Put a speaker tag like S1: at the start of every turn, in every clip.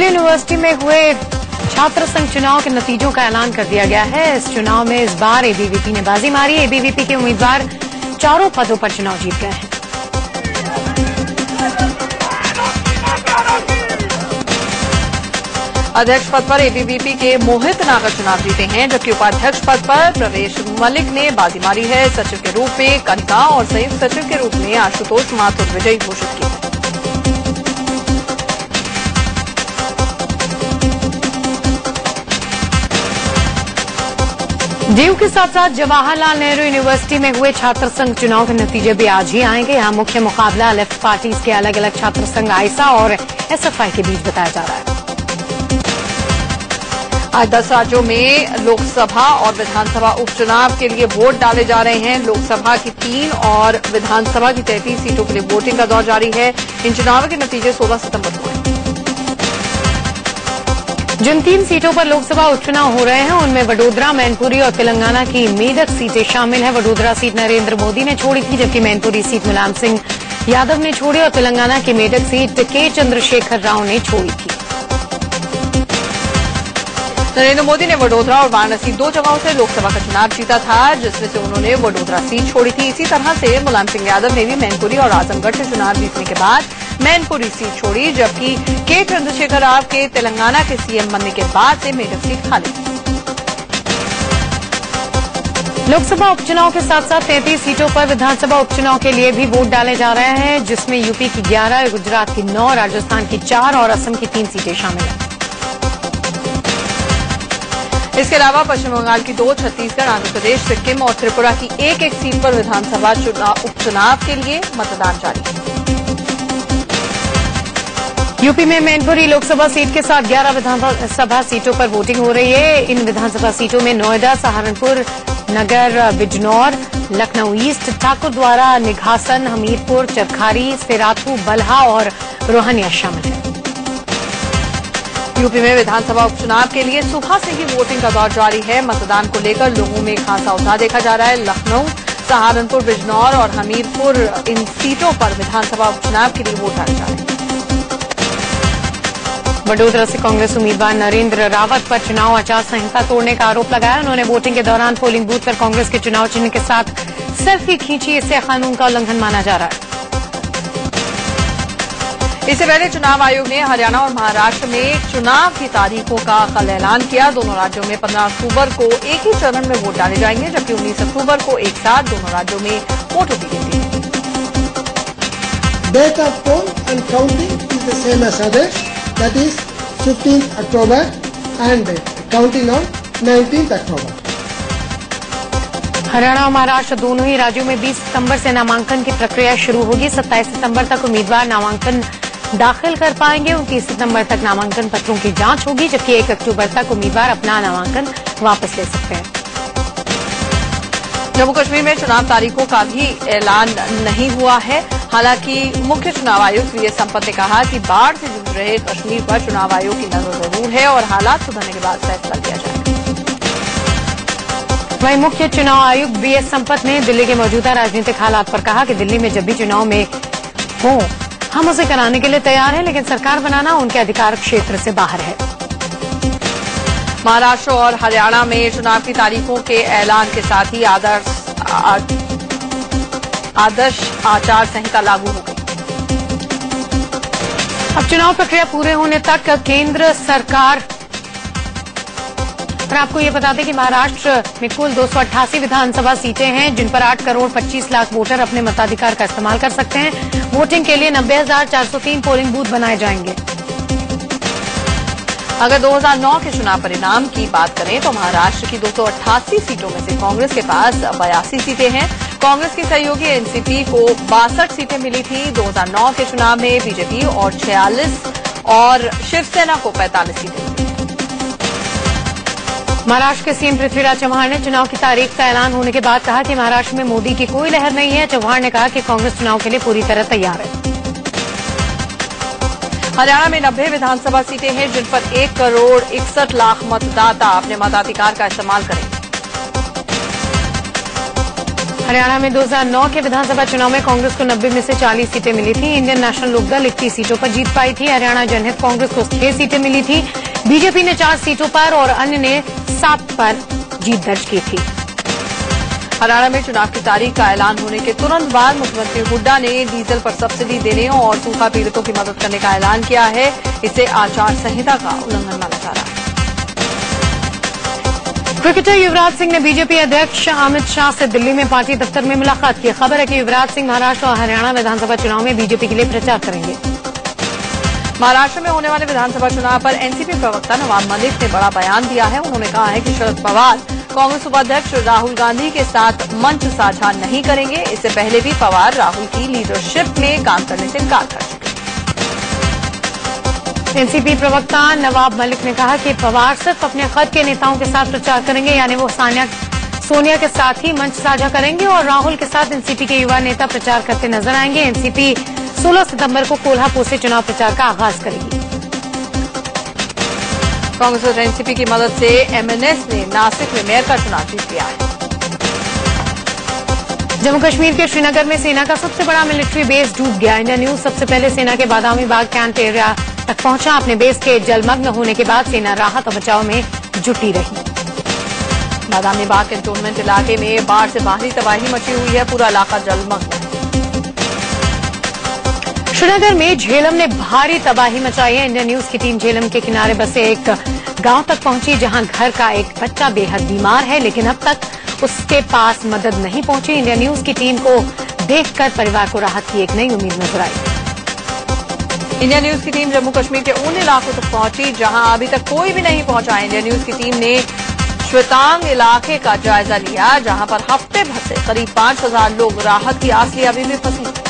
S1: Delhi university में हुए छात्र संघ चुनाव के नतीजों का ऐलान कर दिया गया है। इस चुनाव में इस बार एबीवीपी ने बाजी मारी। एबीवीपी के उम्मीदवार चारों पदों पर चुनाव जीत गए हैं।
S2: अध्यक्ष पद पर एबीवीपी के मोहित नागर चुनाव जीते हैं, जबकि उपाध्यक्ष पद पर प्रवेश मलिक ने बाजी मारी है। सचिव के रूप में कनिका और संयुक्त सचिव के रूप में आशुतोष माथुर विजयी घोषित किए।
S1: डीयू के साथ साथ जवाहरलाल नेहरू यूनिवर्सिटी में हुए छात्र संघ चुनाव के नतीजे भी आज ही आएंगे। यहाँ मुख्य मुकाबला लेफ्ट पार्टीज के अलग अलग छात्र संघ आइसा और एसएफआई के बीच बताया जा रहा है।
S2: आज 10 राज्यों में लोकसभा और विधानसभा उपचुनाव के लिए वोट डाले जा रहे हैं। लोकसभा की 3 और विधानसभा की 33 सीटों के लिए वोटिंग का दौर जारी है। इन चुनावों के नतीजे 16 सितंबर को हैं।
S1: जिन 3 सीटों पर लोकसभा उपचुनाव हो रहे हैं उनमें वडोदरा, मैनपुरी और तेलंगाना की मेदक सीटें शामिल हैं। वडोदरा सीट नरेंद्र मोदी ने छोड़ी थी, जबकि मैनपुरी सीट मुलायम सिंह यादव ने छोड़ी और तेलंगाना की मेदक सीट के चंद्रशेखर राव ने छोड़ी थी।
S2: नरेंद्र मोदी ने वडोदरा और वाराणसी 2 जगहों से लोकसभा का चुनाव जीता था, जिसमें से उन्होंने वडोदरा सीट छोड़ी थी। इसी तरह से मुलायम सिंह यादव ने भी मैनपुरी और आजमगढ़ से चुनाव जीतने के बाद मैनपुरी सीट छोड़ी, जबकि के चंद्रशेखर राव के तेलंगाना के सीएम बनने के बाद से मेदक सीट खाली थी।
S1: लोकसभा उपचुनाव के साथ साथ 33 सीटों पर विधानसभा उपचुनाव के लिए भी वोट डाले जा रहे हैं, जिसमें यूपी की 11, गुजरात की 9, राजस्थान की 4 और असम की 3 सीटें शामिल हैं।
S2: इसके अलावा पश्चिम बंगाल की 2, छत्तीसगढ़, आंध्र प्रदेश, सिक्किम और त्रिपुरा की 1-1 सीट पर विधानसभा उपचुनाव के लिए मतदान जारी है।
S1: यूपी में मैनपुरी लोकसभा सीट के साथ 11 विधानसभा सीटों पर वोटिंग हो रही है। इन विधानसभा सीटों में नोएडा, सहारनपुर, नगर, बिजनौर, लखनऊ ईस्ट, ठाकुरद्वारा, निघासन, हमीरपुर, चरखारी, सिराथू, बल्हा और रोहनिया शामिल है।
S2: यूपी में विधानसभा उपचुनाव के लिए सुबह से ही वोटिंग का दौर जारी है। मतदान को लेकर लोगों में खासा उत्साह देखा जा रहा है। लखनऊ, सहारनपुर, बिजनौर और हमीरपुर इन सीटों पर विधानसभा उपचुनाव के लिए वोट डाले जा रहे हैं।
S1: वडोदरा से कांग्रेस उम्मीदवार नरेंद्र रावत पर चुनाव आचार संहिता तोड़ने का आरोप लगाया। उन्होंने वोटिंग के दौरान पोलिंग बूथ पर कांग्रेस के चुनाव चिन्ह के साथ सेल्फी खींची। इससे कानून का उल्लंघन माना जा रहा है।
S2: इससे पहले चुनाव आयोग ने हरियाणा और महाराष्ट्र में चुनाव की तारीखों का कल ऐलान किया। दोनों राज्यों में 15 अक्टूबर को एक ही चरण में वोट डाले जाएंगे, जबकि 19 अक्टूबर को एक साथ दोनों राज्यों में वोटों की गिनती है।
S3: Date of poll and counting is the same as others, that is 15th October and counting on 19th October.
S1: Haryana और महाराष्ट्र दोनों ही राज्यों में 20 सितंबर से नामांकन की प्रक्रिया शुरू होगी। 27 सितंबर तक उम्मीदवार नामांकन दाखिल कर पाएंगे। 29 सितंबर तक नामांकन पत्रों की जांच होगी, जबकि 1 अक्टूबर तक उम्मीदवार अपना नामांकन वापस ले सकते हैं।
S2: जम्मू कश्मीर में चुनाव तारीखों का भी ऐलान नहीं हुआ है। हालांकि मुख्य चुनाव आयुक्त वीएस संपत ने कहा कि बाढ़ से जूझ रहे कश्मीर पर चुनाव आयोग की नजर जरूर है और हालात सुधरने के बाद फैसला लिया जाएगा।
S1: वहीं मुख्य चुनाव आयुक्त वीएस संपत ने दिल्ली के मौजूदा राजनीतिक हालात पर कहा कि दिल्ली में जब भी चुनाव में हो हम उसे कराने के लिए तैयार हैं, लेकिन सरकार बनाना उनके अधिकार क्षेत्र से बाहर है।
S2: महाराष्ट्र और हरियाणा में चुनाव की तारीखों के ऐलान के साथ ही आदर्श आचार संहिता लागू हो गई।
S1: अब चुनाव प्रक्रिया पूरे होने तक केंद्र सरकार, और आपको ये बता दें कि महाराष्ट्र में कुल 288 विधानसभा सीटें हैं, जिन पर 8 करोड़ 25 लाख वोटर अपने मताधिकार का इस्तेमाल कर सकते हैं। वोटिंग के लिए 90,403 पोलिंग बूथ बनाए जाएंगे।
S2: अगर 2009 के चुनाव परिणाम की बात करें तो महाराष्ट्र की 288 सीटों में से कांग्रेस के पास 82 सीटें हैं। कांग्रेस की सहयोगी एनसीपी को 62 सीटें मिली थी। 2009 के चुनाव में बीजेपी और 46 और शिवसेना को 45 सीटें मिली।
S1: महाराष्ट्र के सीएम पृथ्वीराज चव्हाण ने चुनाव की तारीख का ऐलान होने के बाद कहा कि महाराष्ट्र में मोदी की कोई लहर नहीं है। चव्हाण ने कहा कि कांग्रेस चुनाव के लिए पूरी तरह तैयार है।
S2: हरियाणा में 90 विधानसभा सीटें हैं, जिन पर 1 करोड़ 61 लाख मतदाता अपने मताधिकार का इस्तेमाल करेंगे।
S1: हरियाणा में 2009 के विधानसभा चुनाव में कांग्रेस को 90 में से 40 सीटें मिली थी। इंडियन नेशनल लोकदल 21 सीटों पर जीत पाई थी। हरियाणा जनहित कांग्रेस को 6 सीटें मिली थी। बीजेपी ने 4 सीटों पर और अन्य ने 7 पर जीत दर्ज की थी।
S2: हरियाणा में चुनाव की तारीख का ऐलान होने के तुरंत बाद मुख्यमंत्री हुड्डा ने डीजल पर सब्सिडी देने और सूखा पीड़ितों की मदद करने का ऐलान किया है। इससे आचार संहिता का उल्लंघन माना जा रहा है।
S1: क्रिकेटर युवराज सिंह ने बीजेपी अध्यक्ष अमित शाह से दिल्ली में पार्टी दफ्तर में मुलाकात की। खबर है कि युवराज सिंह महाराष्ट्र और हरियाणा विधानसभा चुनाव में बीजेपी के लिए प्रचार करेंगे।
S2: महाराष्ट्र में होने वाले विधानसभा चुनाव पर एनसीपी प्रवक्ता नवाब मलिक ने बड़ा बयान दिया है। उन्होंने कहा है कि शरद पवार कांग्रेस उपाध्यक्ष राहुल गांधी के साथ मंच साझा नहीं करेंगे। इससे पहले भी पवार राहुल की लीडरशिप में काम करने से इनकार कर चुके।
S1: एनसीपी प्रवक्ता नवाब मलिक ने कहा कि पवार सिर्फ अपने खुद के नेताओं के साथ प्रचार करेंगे, यानी वो सोनिया के साथ ही मंच साझा करेंगे और राहुल के साथ एनसीपी के युवा नेता प्रचार करते नजर आएंगे। एनसीपी 16 सितंबर को कोल्हापुर से चुनाव प्रचार का आगाज करेगी।
S2: कांग्रेस और एनसीपी की मदद से एमएनएस ने नासिक में मेयर का चुनाव जीत लिया है।
S1: जम्मू कश्मीर के श्रीनगर में सेना का सबसे बड़ा मिलिट्री बेस डूब गया। इंडिया न्यूज सबसे पहले सेना के बादामी बाग कैंप एरिया तक पहुंचा। अपने बेस के जलमग्न होने के बाद सेना राहत और बचाव में जुटी रही।
S2: बादामी बाग कैंटोनमेंट इलाके में बाढ़ से भारी तबाही मची हुई है। पूरा इलाका जलमग्न है।
S1: श्रीनगर में झेलम ने भारी तबाही मचाई है। इंडिया न्यूज की टीम झेलम के किनारे बसे एक गांव तक पहुंची, जहां घर का एक बच्चा बेहद बीमार है, लेकिन अब तक उसके पास मदद नहीं पहुंची। इंडिया न्यूज की टीम को देखकर परिवार को राहत की एक नई उम्मीद नजर आई।
S2: इंडिया न्यूज की टीम जम्मू कश्मीर के उन इलाकों तक पहुंची जहां अभी तक कोई भी नहीं पहुंचा। इंडिया न्यूज की टीम ने श्वेतांग इलाके का जायजा लिया, जहां पर हफ्ते भर से करीब 5000 लोग राहत की आस लिए अभी भी फंसे।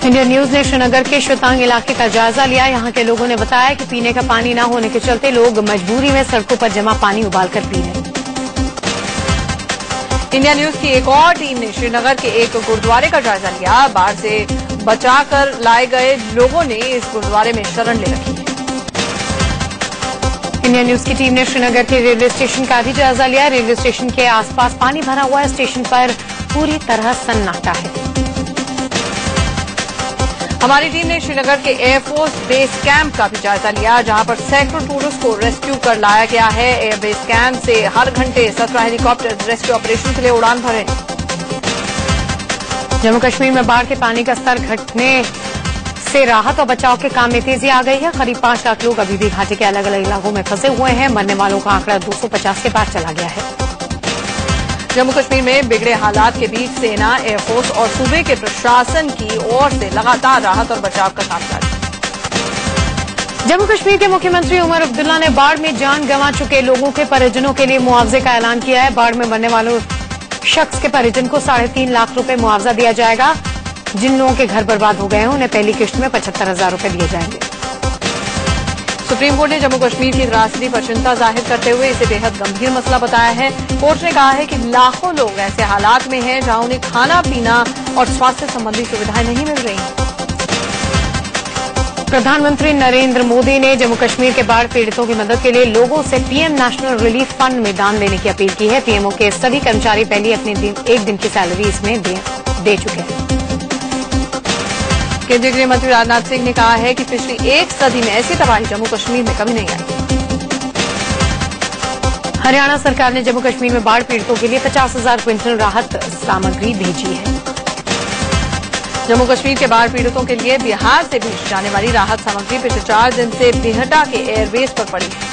S1: इंडिया न्यूज ने श्रीनगर के श्वेतांग इलाके का जायजा लिया। यहां के लोगों ने बताया कि पीने का पानी न होने के चलते लोग मजबूरी में सड़कों पर जमा पानी उबालकर पी रहे हैं।
S2: इंडिया न्यूज की एक और टीम ने श्रीनगर के एक गुरुद्वारे का जायजा लिया। बाढ़ से बचाकर लाए गए लोगों ने इस गुरुद्वारे में शरण ले रखी है।
S1: इंडिया न्यूज की टीम ने श्रीनगर के रेलवे स्टेशन का भी जायजा लिया। रेलवे स्टेशन के आसपास पानी भरा हुआ है। स्टेशन पर पूरी तरह सन्नाटा है।
S2: हमारी टीम ने श्रीनगर के एयरफोर्स बेस कैंप का भी जायजा लिया, जहां पर सैकड़ों टूरिस्ट को रेस्क्यू कर लाया गया है। एयरबेस कैंप से हर घंटे 17 हेलीकॉप्टर रेस्क्यू ऑपरेशन के लिए उड़ान भरे।
S1: जम्मू कश्मीर में बाढ़ के पानी का स्तर घटने से राहत और बचाव के काम में तेजी आ गई है। करीब 5 लाख लोग अभी भी घाटी के अलग अलग इलाकों में फंसे हुए हैं। मरने वालों का आंकड़ा 250 के पार चला गया है।
S2: जम्मू कश्मीर में बिगड़े हालात के बीच सेना, एयरफोर्स और सूबे के प्रशासन की ओर से लगातार राहत और बचाव का काम जारी है।
S1: जम्मू कश्मीर के मुख्यमंत्री उमर अब्दुल्ला ने बाढ़ में जान गंवा चुके लोगों के परिजनों के लिए मुआवजे का ऐलान किया है। बाढ़ में मरने वालों शख्स के परिजन को 3.5 लाख रुपए मुआवजा दिया जाएगा। जिन लोगों के घर बर्बाद हो गए हैं उन्हें पहली किश्त में 75,000 रुपए दिए जाएंगे।
S2: सुप्रीम कोर्ट ने जम्मू कश्मीर की त्रासदी पर चिंता जाहिर करते हुए इसे बेहद गंभीर मसला बताया है। कोर्ट ने कहा है कि लाखों लोग ऐसे हालात में हैं जहां उन्हें खाना पीना और स्वास्थ्य संबंधी सुविधाएं नहीं मिल रही हैं। प्रधानमंत्री नरेंद्र मोदी ने जम्मू कश्मीर के बाढ़ पीड़ितों की मदद के लिए लोगों से पीएम नेशनल रिलीफ फंड में दान देने की अपील की है। पीएमओ के सभी कर्मचारी पहले अपनी एक दिन की सैलरी इसमें दे चुके हैं। केंद्रीय गृह मंत्री राजनाथ सिंह ने कहा है कि पिछली एक सदी में ऐसी तबाही जम्मू कश्मीर में कभी नहीं आई।
S1: हरियाणा सरकार ने जम्मू कश्मीर में बाढ़ पीड़ितों के लिए 50,000 क्विंटल राहत सामग्री भेजी है।
S2: जम्मू कश्मीर के बाढ़ पीड़ितों के लिए बिहार से भेजी जाने वाली राहत सामग्री पिछले 4 दिन से बिहटा के एयरबेस पर पड़ी है।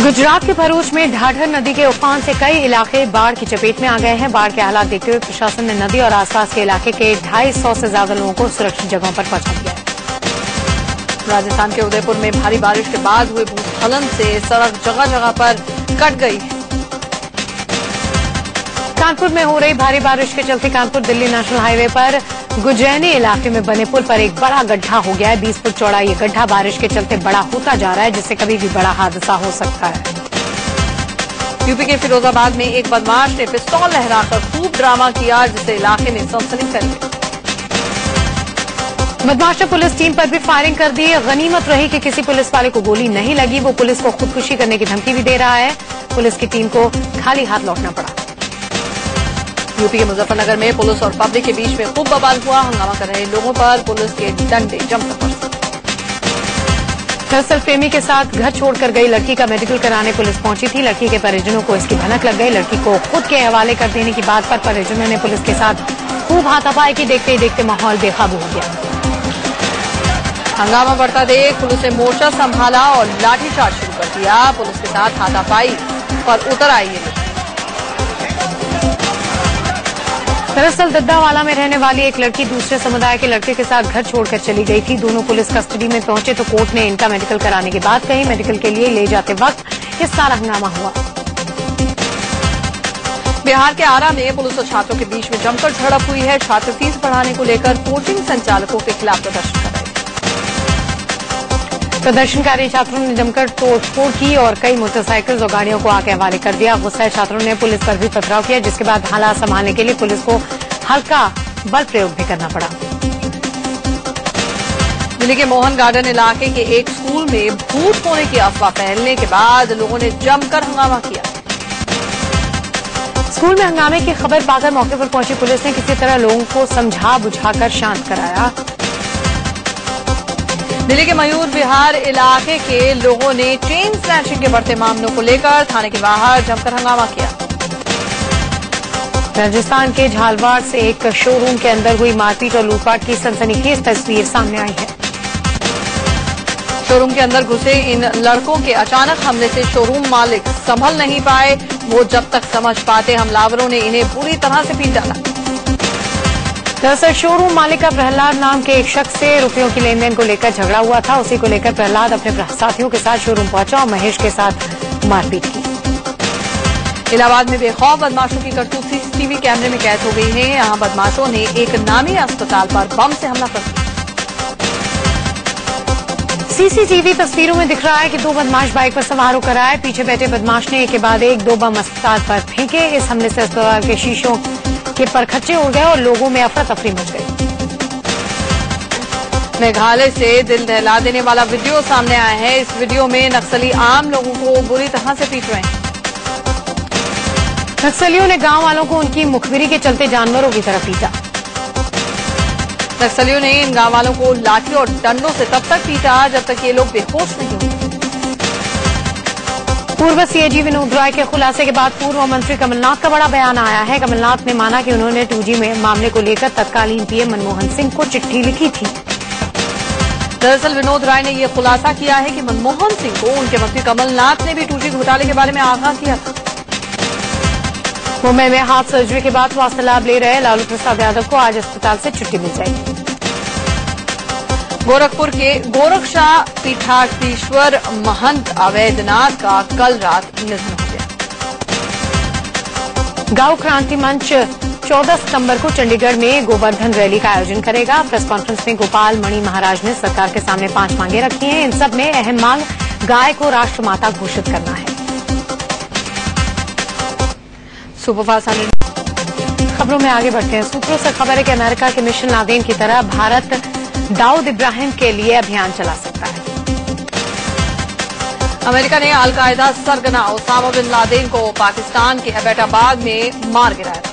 S1: गुजरात के भरूच में ढाढर नदी के उफान से कई इलाके बाढ़ की चपेट में आ गए हैं। बाढ़ के हालात देखते हुए प्रशासन ने नदी और आसपास के इलाके के 250 से ज्यादा लोगों को सुरक्षित जगहों पर पहुंचा दिया है। राजस्थान के उदयपुर में भारी बारिश के बाद हुए भूस्खलन से सड़क जगह जगह पर कट गई है। कानपुर में हो रही भारी बारिश के चलते कानपुर दिल्ली नेशनल हाईवे पर गुजैनी इलाके में बने पुल पर एक बड़ा गड्ढा हो गया है। 20 फुट चौड़ा ये गड्ढा बारिश के चलते बड़ा होता जा रहा है, जिससे कभी भी बड़ा हादसा हो सकता है। यूपी के फिरोजाबाद में एक बदमाश ने पिस्तौल लहराकर खूब ड्रामा किया, जिससे इलाके में सनसनी फैल गई। बदमाश ने पुलिस टीम पर भी फायरिंग कर दी। गनीमत रही कि किसी पुलिस वाले को गोली नहीं लगी। वो पुलिस को खुदकुशी करने की धमकी भी दे रहा है। पुलिस की टीम को खाली हाथ लौटना पड़ा।
S2: यूपी के मुजफ्फरनगर में पुलिस और पब्लिक के बीच में खूब बवाल हुआ। हंगामा कर रहे लोगों पर पुलिस के डंडे जमकर बरसे।
S1: दरअसल प्रेमी के साथ घर छोड़कर गई लड़की का मेडिकल कराने पुलिस पहुंची थी। लड़की के परिजनों को इसकी भनक लग गई। लड़की को खुद के हवाले कर देने की बात पर परिजनों ने पुलिस के साथ खूब हाथापाई की। देखते ही देखते माहौल बेकाबू हो गया।
S2: हंगामा बढ़ता देख पुलिस ने मोर्चा संभाला और लाठीचार्ज शुरू कर दिया। पुलिस के साथ हाथापाई पर उतर आई है।
S1: दरअसल दद्दावाला में रहने वाली एक लड़की दूसरे समुदाय के लड़के के साथ घर छोड़कर चली गई थी। दोनों पुलिस कस्टडी में पहुंचे तो कोर्ट ने इनका मेडिकल कराने की बात कही। मेडिकल के लिए ले जाते वक्त ये सारा हंगामा हुआ।
S2: बिहार के आरा में पुलिस और छात्रों के बीच में जमकर झड़प हुई है। छात्र फीस बढ़ाने को लेकर कोचिंग संचालकों के खिलाफ प्रदर्शन कर रहे थे।
S1: प्रदर्शनकारी छात्रों ने जमकर तोड़फोड़ की और कई मोटरसाइकिल और गाड़ियों को आग के हवाले कर दिया। गुस्साए छात्रों ने पुलिस पर भी पथराव किया, जिसके बाद हालात संभालने के लिए पुलिस को हल्का बल प्रयोग भी करना पड़ा।
S2: दिल्ली के मोहन गार्डन इलाके के एक स्कूल में भूत होने की अफवाह फैलने के बाद लोगों ने जमकर हंगामा किया।
S1: स्कूल में हंगामे की खबर पाकर मौके पर पहुंची पुलिस ने किसी तरह लोगों को समझा बुझाकर शांत कराया।
S2: दिल्ली के मयूर विहार इलाके के लोगों ने चेन स्नैचिंग के बढ़ते मामलों को लेकर थाने के बाहर जमकर हंगामा किया।
S1: राजस्थान के झालवाड़ से एक शोरूम के अंदर हुई मारपीट और लूटपाट की सनसनीखेज तस्वीर सामने आई है।
S2: शोरूम के अंदर घुसे इन लड़कों के अचानक हमले से शोरूम मालिक संभल नहीं पाए। वो जब तक समझ पाते हमलावरों ने इन्हें बुरी तरह से पीट डाला।
S1: दरअसल शोरूम मालिक का प्रहलाद नाम के एक शख्स से रुपयों की लेन देन को लेकर झगड़ा हुआ था। उसी को लेकर प्रहलाद अपने साथियों के साथ शोरूम पहुंचा और महेश के साथ मारपीट की।
S2: इलाहाबाद में बेखौफ बदमाशों की करतूत सीसीटीवी कैमरे में कैद हो गई है। यहां बदमाशों ने एक नामी अस्पताल पर बम से हमला कर दिया।
S1: सीसीटीवी तस्वीरों में दिख रहा है कि दो बदमाश बाइक पर सवार होकर आए। पीछे बैठे बदमाश ने एक के बाद एक दो बम अस्पताल पर फेंके। इस हमले से अस्पताल के शीशों के परखच्चे उड़ गए और लोगों में अफरा तफरी मच गई।
S2: मेघालय से दिल दहला देने वाला वीडियो सामने आया है। इस वीडियो में नक्सली आम लोगों को बुरी तरह से पीट रहे हैं।
S1: नक्सलियों ने गांव वालों को उनकी मुखबिरी के चलते जानवरों की तरह पीटा।
S2: नक्सलियों ने इन गांव वालों को लाठी और डंडों से तब तक पीटा जब तक ये लोग बेहोश नहीं हुए।
S1: पूर्व सीएजी विनोद राय के खुलासे के बाद पूर्व मंत्री कमलनाथ का बड़ा बयान आया है। कमलनाथ ने माना कि उन्होंने 2G में मामले को लेकर तत्कालीन पीएम मनमोहन सिंह को चिट्ठी लिखी थी।
S2: दरअसल विनोद राय ने यह खुलासा किया है कि मनमोहन सिंह को उनके मंत्री कमलनाथ ने भी 2G घोटाले के बारे में आगाह किया था।
S1: मुंबई में हार्ट सर्जरी के बाद स्वास्थ्य लाभ ले रहे लालू प्रसाद यादव को आज अस्पताल से छुट्टी मिल जाएगी।
S2: गोरखपुर के गोरक्षशाह पीठाधीश्वर महंत अवैधनाथ का कल रात निधन हो गया।
S1: गांव क्रांति मंच 14 सितंबर को चंडीगढ़ में गोवर्धन रैली का आयोजन करेगा। प्रेस कॉन्फ्रेंस में गोपाल मणि महाराज ने सरकार के सामने 5 मांगे रखी हैं। इन सब में अहम मांग गाय को राष्ट्रमाता घोषित करना है।
S2: सुपरफास्ट
S1: खबरों में आगे बढ़ते हैं। सूत्रों से खबर है कि अमेरिका के मिशन लादेन की तरह भारत दाऊद इब्राहिम के लिए अभियान चला सकता है।
S2: अमेरिका ने अलकायदा सरगना ओसामा बिन लादेन को पाकिस्तान के एबटाबाद में मार गिराया था।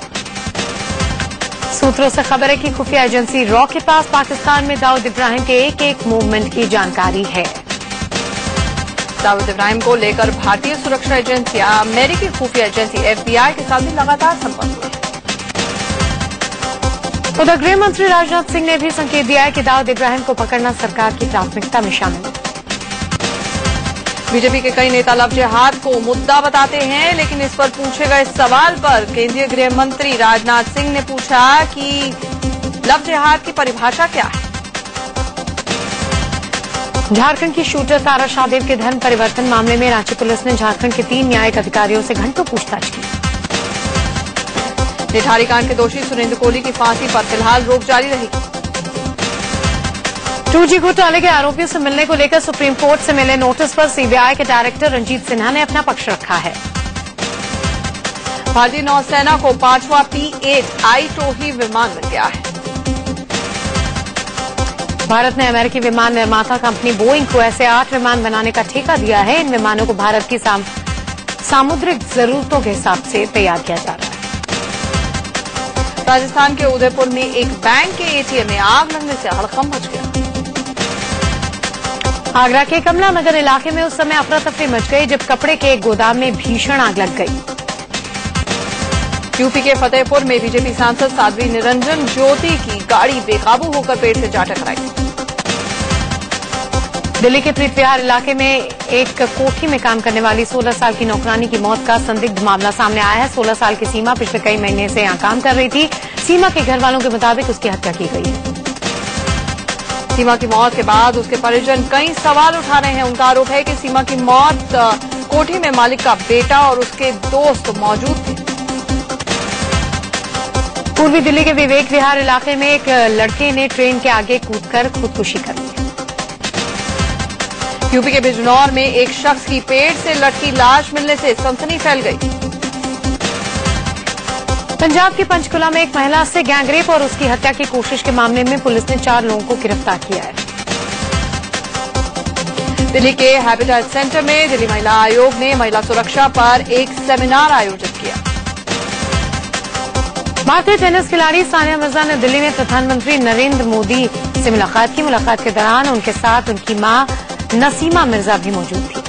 S1: सूत्रों से खबर है कि खुफिया एजेंसी रॉ के पास पाकिस्तान में दाऊद इब्राहिम के एक एक मूवमेंट की जानकारी है।
S2: दाऊद इब्राहिम को लेकर भारतीय सुरक्षा एजेंसियां अमेरिकी खुफिया एजेंसी FBI के साथ भी लगातार संपर्क में है।
S1: उधर गृह मंत्री राजनाथ सिंह ने भी संकेत दिया है कि दाऊद इब्राहिम को पकड़ना सरकार की प्राथमिकता में शामिल है।
S2: बीजेपी के कई नेता लव जिहाद को मुद्दा बताते हैं, लेकिन इस पर पूछे गए सवाल पर केंद्रीय गृह मंत्री राजनाथ सिंह ने पूछा कि लव जिहाद की परिभाषा क्या है।
S1: झारखंड की शूटर तारा शाहदेव के धर्म परिवर्तन मामले में रांची पुलिस ने झारखंड के 3 न्यायिक अधिकारियों से घंटों पूछताछ की।
S2: निठारी कांड के दोषी सुरेंद्र कोहली की फांसी पर फिलहाल रोक जारी रहेगी।
S1: 2G घोटाले के आरोपियों से मिलने को लेकर सुप्रीम कोर्ट से मिले नोटिस पर सीबीआई के डायरेक्टर रंजीत सिन्हा ने अपना पक्ष रखा है।
S2: भारतीय नौसेना को 5वां P-8 आईटोही विमान मिल गया है।
S1: भारत ने अमेरिकी विमान निर्माता कंपनी बोइंग को ऐसे 8 विमान बनाने का ठेका दिया है। इन विमानों को भारत की सामुद्रिक जरूरतों के हिसाब से तैयार किया जा रहा है।
S2: राजस्थान के उदयपुर में एक बैंक के एटीएम में आग लगने से हड़कंप मच गया।
S1: आगरा के कमला नगर इलाके में उस समय अफरा तफरी मच गई जब कपड़े के एक गोदाम में भीषण आग लग गई।
S2: यूपी के फतेहपुर में बीजेपी सांसद साध्वी निरंजन ज्योति की गाड़ी बेकाबू होकर पेड़ से जा टकराई।
S1: दिल्ली के प्रीत विहार इलाके में एक कोठी में काम करने वाली 16 साल की नौकरानी की मौत का संदिग्ध मामला सामने आया है। 16 साल की सीमा पिछले कई महीने से यहां काम कर रही थी। सीमा के घर वालों के मुताबिक उसकी हत्या की गई है।
S2: सीमा की मौत के बाद उसके परिजन कई सवाल उठा रहे हैं। उनका आरोप है कि सीमा की मौत कोठी में मालिक का बेटा और उसके दोस्त मौजूद थे।
S1: पूर्वी दिल्ली के विवेक विहार इलाके में एक लड़के ने ट्रेन के आगे कूदकर खुदकुशी कर ली।
S2: यूपी के बिजनौर में एक शख्स की पेड़ से लटकी लाश मिलने से सनसनी फैल गई।
S1: पंजाब के पंचकुला में एक महिला से गैंगरेप और उसकी हत्या की कोशिश के मामले में पुलिस ने 4 लोगों को गिरफ्तार किया है।
S2: दिल्ली के हैबिटेट सेंटर में दिल्ली महिला आयोग ने महिला सुरक्षा पर एक सेमिनार आयोजित किया।
S1: भारतीय टेनिस खिलाड़ी सानिया मिर्जा ने दिल्ली में प्रधानमंत्री नरेंद्र मोदी से मुलाकात की। मुलाकात के दौरान उनके साथ उनकी मां नसीमा मिर्जा भी मौजूद थी।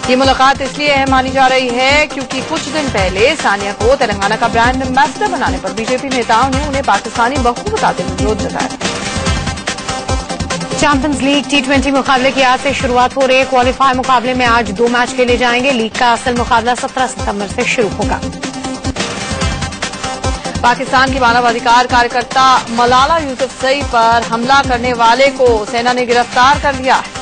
S2: ये मुलाकात इसलिए अहम मानी जा रही है क्योंकि कुछ दिन पहले सानिया को तेलंगाना का ब्रांड एम्बेसडर बनाने पर बीजेपी नेताओं ने उन्हें पाकिस्तानी बहू बताते हुए विरोध जताया।
S1: चैंपियंस लीग T20 मुकाबले की आज से शुरुआत हो रही है। क्वालीफायर मुकाबले में आज 2 मैच खेले जाएंगे। लीग का असल मुकाबला 17 सितंबर से शुरू होगा।
S2: पाकिस्तान की मानवाधिकार कार्यकर्ता मलाला यूसुफजई पर हमला करने वाले को सेना ने गिरफ्तार कर लिया है।